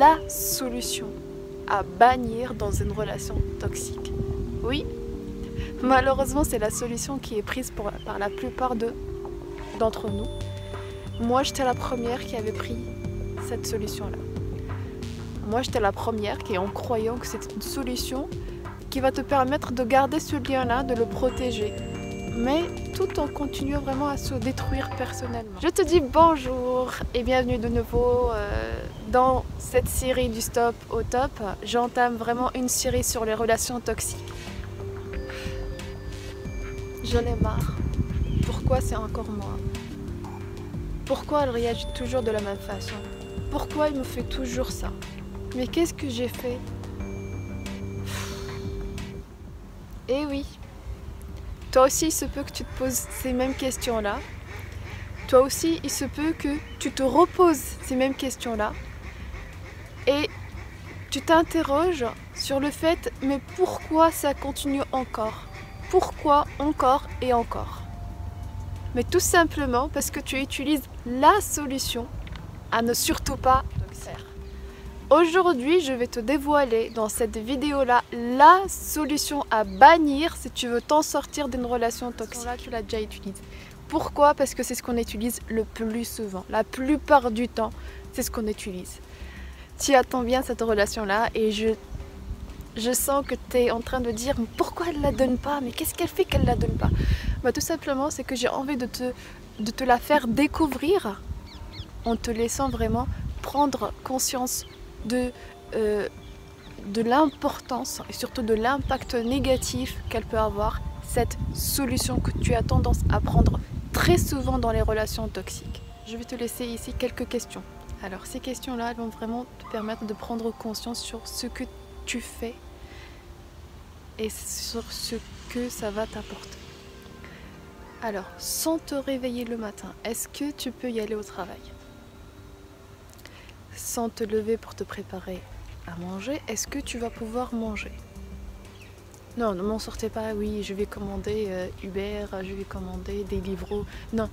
la solution à bannir dans une relation toxique. Oui, malheureusement, c'est la solution qui est prise par la plupart d'entre nous. Moi, j'étais la première qui avait pris cette solution-là. Moi, j'étais la première qui, en croyant que c'est une solution qui va te permettre de garder ce lien-là, de le protéger, mais tout en continuant vraiment à se détruire personnellement. Je te dis bonjour et bienvenue de nouveau dans cette série du Stop au Top. J'entame vraiment une série sur les relations toxiques. J'en ai marre. Pourquoi c'est encore moi? Pourquoi elle réagit toujours de la même façon? Pourquoi il me fait toujours ça? Mais qu'est-ce que j'ai fait? Eh oui, toi aussi il se peut que tu te poses ces mêmes questions-là. Toi aussi il se peut que tu te reposes ces mêmes questions-là. Et tu t'interroges sur le fait, mais pourquoi ça continue encore? Pourquoi encore et encore? Mais tout simplement parce que tu utilises la solution à ne surtout pas faire. Aujourd'hui, je vais te dévoiler dans cette vidéo-là la solution à bannir si tu veux t'en sortir d'une relation toxique. Là, tu l'as déjà utilisée. Pourquoi? Parce que c'est ce qu'on utilise le plus souvent. La plupart du temps, c'est ce qu'on utilise. Tu attends bien cette relation-là et je sens que tu es en train de dire pourquoi elle ne la donne pas, mais qu'est-ce qu'elle fait qu'elle ne la donne pas? Bah, tout simplement, c'est que j'ai envie de te la faire découvrir en te laissant vraiment prendre conscience de l'importance et surtout de l'impact négatif qu'elle peut avoir, cette solution que tu as tendance à prendre très souvent dans les relations toxiques. Je vais te laisser ici quelques questions. Alors ces questions-là vont vraiment te permettre de prendre conscience sur ce que tu fais et sur ce que ça va t'apporter. Alors, sans te réveiller le matin, est-ce que tu peux y aller au travail? Sans te lever pour te préparer à manger, est-ce que tu vas pouvoir manger? Non, ne m'en sortez pas, oui, je vais commander Uber, je vais commander des livreaux. Non,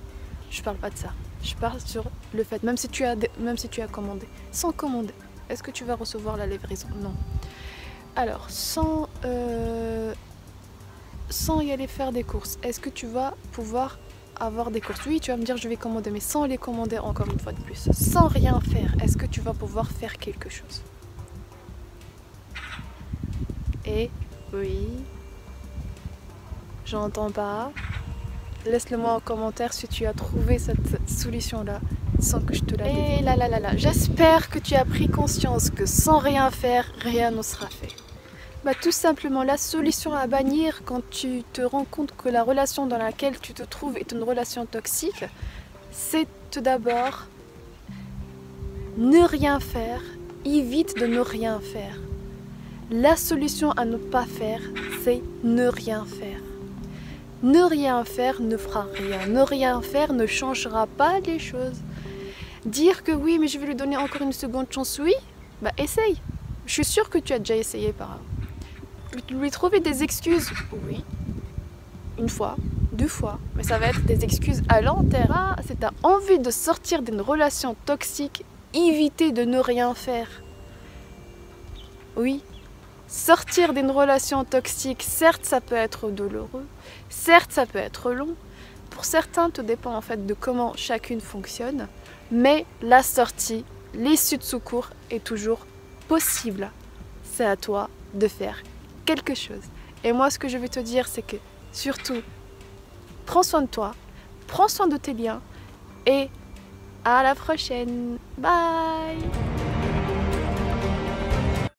je parle pas de ça. Je parle sur le fait, même si tu as commandé, sans commander, est-ce que tu vas recevoir la livraison? Non. Alors, sans y aller faire des courses, est-ce que tu vas pouvoir avoir des courses? Oui, tu vas me dire je vais commander, mais sans les commander encore une fois de plus, sans rien faire, est-ce que tu vas pouvoir faire quelque chose? Et oui, j'entends pas. Laisse-le moi en commentaire si tu as trouvé cette solution-là sans que je te la dise. Et là, j'espère que tu as pris conscience que sans rien faire, rien ne sera fait. Bah, tout simplement, la solution à bannir quand tu te rends compte que la relation dans laquelle tu te trouves est une relation toxique, c'est tout d'abord ne rien faire, évite de ne rien faire. La solution à ne pas faire, c'est ne rien faire. Ne rien faire ne fera rien. Ne rien faire ne changera pas les choses. Dire que oui, mais je vais lui donner encore une seconde chance, oui, bah essaye. Je suis sûre que tu as déjà essayé par là. Lui trouver des excuses, oui, une fois, deux fois, mais ça va être des excuses à long terme. Ah, si tu as envie de sortir d'une relation toxique, éviter de ne rien faire. Oui, sortir d'une relation toxique, certes ça peut être douloureux, certes ça peut être long, pour certains tout dépend en fait de comment chacune fonctionne, mais la sortie, l'issue de secours est toujours possible. C'est à toi de faire quelque chose. Et moi ce que je vais te dire c'est que surtout prends soin de toi, prends soin de tes liens et à la prochaine. Bye.